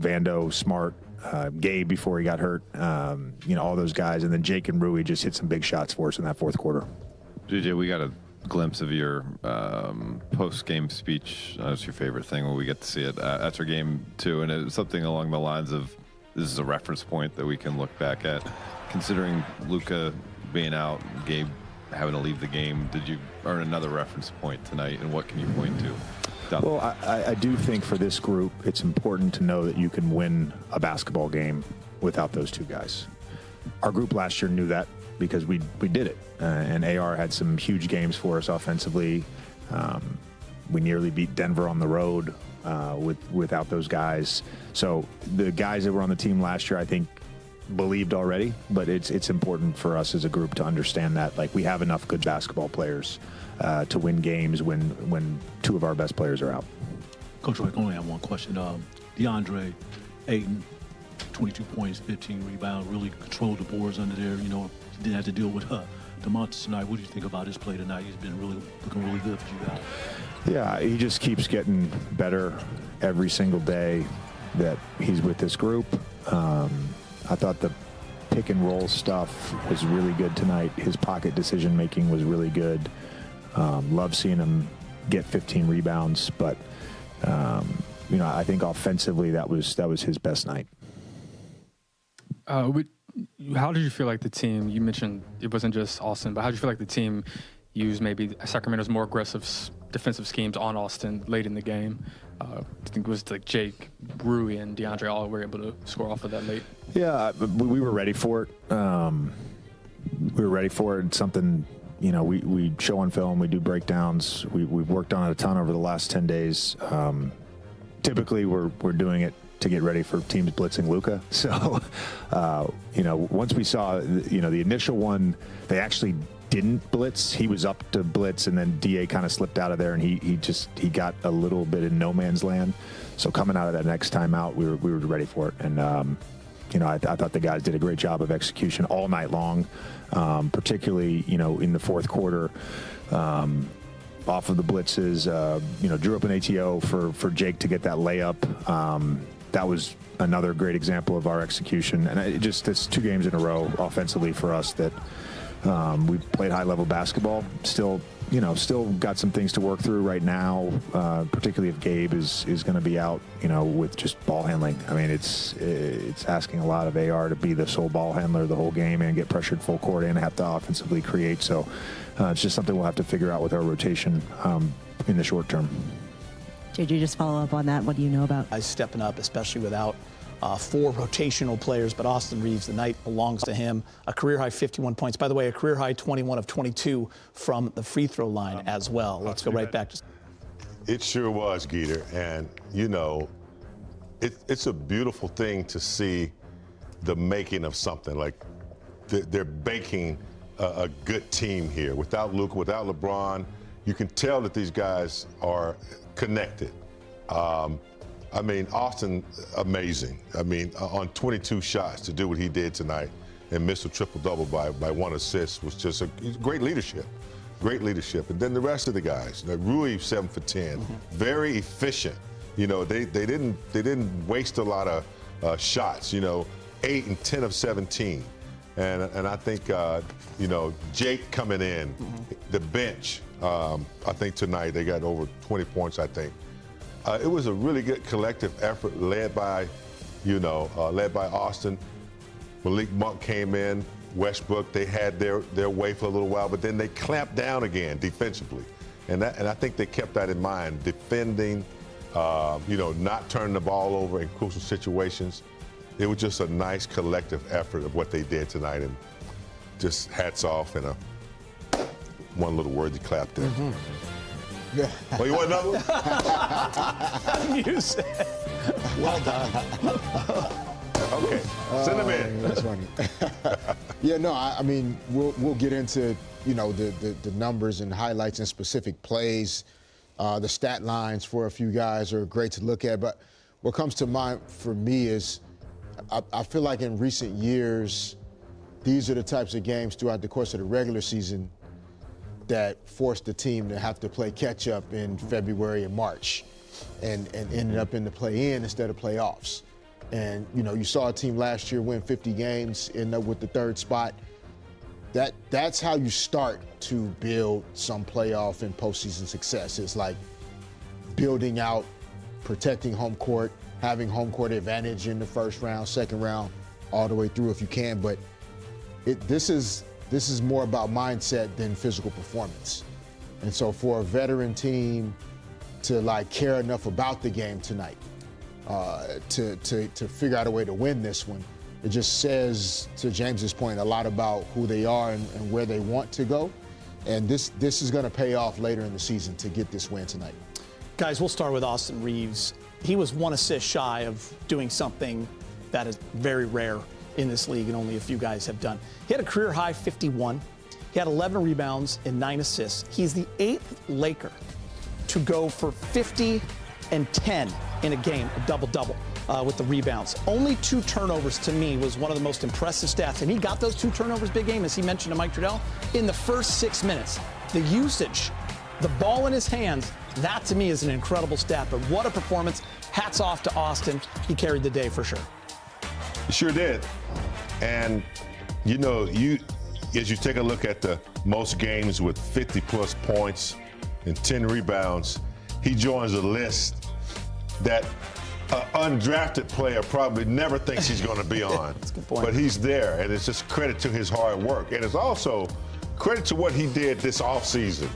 Vando, Smart, Gabe before he got hurt, all those guys. And then Jake and Rui just hit some big shots for us in that fourth quarter. JJ, we got a glimpse of your post-game speech. That's your favorite thing when we get to see it after game 2. And it was something along the lines of, this is a reference point that we can look back at. Considering Luka being out, Gabe having to leave the game, did you earn another reference point tonight, and what can you point to? Well, I do think for this group, it's important to know that you can win a basketball game without those two guys. Our group last year knew that because we did it, and AR had some huge games for us offensively. We nearly beat Denver on the road without those guys. So the guys that were on the team last year, I think, believed already, but it's important for us as a group to understand that, like, we have enough good basketball players to win games when two of our best players are out. Coach, I only have one question. DeAndre Ayton, 22 points, 15 rebounds, really controlled the boards under there. Didn't have to deal with DeMontis tonight. What do you think about his play tonight? He's been looking really good for you guys. Yeah, he just keeps getting better every single day that he's with this group. I thought the pick and roll stuff was really good tonight. His pocket decision making was really good. Love seeing him get 15 rebounds, but I think offensively that was his best night. How did you feel like the team? You mentioned it wasn't just Austin, but how did you feel like the team used maybe Sacramento's more aggressive defensive schemes on Austin late in the game? I think it was like Jake, Rui, and DeAndre all were able to score off of that late. Yeah, we were ready for it. We were ready for it. It's something, we show on film, we do breakdowns. We've worked on it a ton over the last 10 days. Typically, we're doing it to get ready for teams blitzing Luka. So, once we saw, the initial one, they actually didn't blitz. He was up to blitz, and then DA kind of slipped out of there, and he got a little bit in no man's land. So coming out of that next time out, we were ready for it. And, I thought the guys did a great job of execution all night long, particularly, in the fourth quarter. Off of the blitzes, drew up an ATO for Jake to get that layup. That was another great example of our execution. And it's 2 games in a row offensively for us that we've played high-level basketball. Still got some things to work through right now, particularly if Gabe is going to be out, with just ball handling. I mean, it's asking a lot of AR to be the sole ball handler the whole game and get pressured full court and have to offensively create. So it's just something we'll have to figure out with our rotation in the short term. JJ, just follow up on that. What do you know about? Stepping up, especially without 4 rotational players, but Austin Reaves, the night belongs to him. A career-high 51 points. By the way, a career-high 21 of 22 from the free throw line as well. Let's go right back to... It sure was, Geeter. And, it's a beautiful thing to see the making of something. Like, they're baking a good team here. Without Luka, without LeBron, you can tell that these guys are connected. Austin, amazing. On 22 shots to do what he did tonight and miss a triple-double by 1 assist was just great leadership. Great leadership. And then the rest of the guys, Rui 7 for 10, very efficient. They didn't waste a lot of shots. 8 and 10 of 17. And I think Jake coming in, the bench. I think tonight they got over 20 points. I think. It was a really good collective effort led by Austin. Malik Monk came in, Westbrook, they had their way for a little while, but then they clamped down again defensively. And I think they kept that in mind, defending, not turning the ball over in crucial situations. It was just a nice collective effort of what they did tonight, and just hats off and one little word you clapped there. Oh, you want another one? You said. Well done. Okay, send them in. That's funny. We'll get into, the numbers and highlights and specific plays. The stat lines for a few guys are great to look at. But what comes to mind for me is I feel like in recent years, these are the types of games throughout the course of the regular season that forced the team to have to play catch-up in February and March and ended up in the play-in instead of playoffs. And, you know, you saw a team last year win 50 games, end up with the 3rd spot. That's how you start to build some playoff and postseason success. It's like building out, protecting home court, having home court advantage in the 1st round, 2nd round, all the way through if you can. But this is more about mindset than physical performance. And so for a veteran team to like care enough about the game tonight, to figure out a way to win this one, it just says, to James's point, a lot about who they are and where they want to go. And this is going to pay off later in the season to get this win tonight. Guys, we'll start with Austin Reaves. He was 1 assist shy of doing something that is very rare in this league and only a few guys have done. He had a career high 51. He had 11 rebounds and 9 assists. He's the 8th Laker to go for 50 and 10 in a game, a double-double with the rebounds. Only 2 turnovers to me was one of the most impressive stats. And he got those 2 turnovers, big game, as he mentioned to Mike Trudell, in the first 6 minutes. The usage, the ball in his hands, that to me is an incredible stat. But what a performance. Hats off to Austin. He carried the day for sure. He sure did. And, you know, as you take a look at the most games with 50-plus points and 10 rebounds, he joins a list that an undrafted player probably never thinks he's going to be on. That's a good point. But he's there, and it's just credit to his hard work. And it's also credit to what he did this offseason.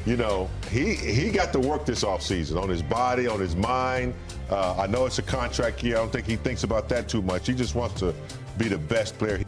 You know, he got to work this offseason on his body, on his mind. I know it's a contract year. I don't think he thinks about that too much. He just wants to be the best player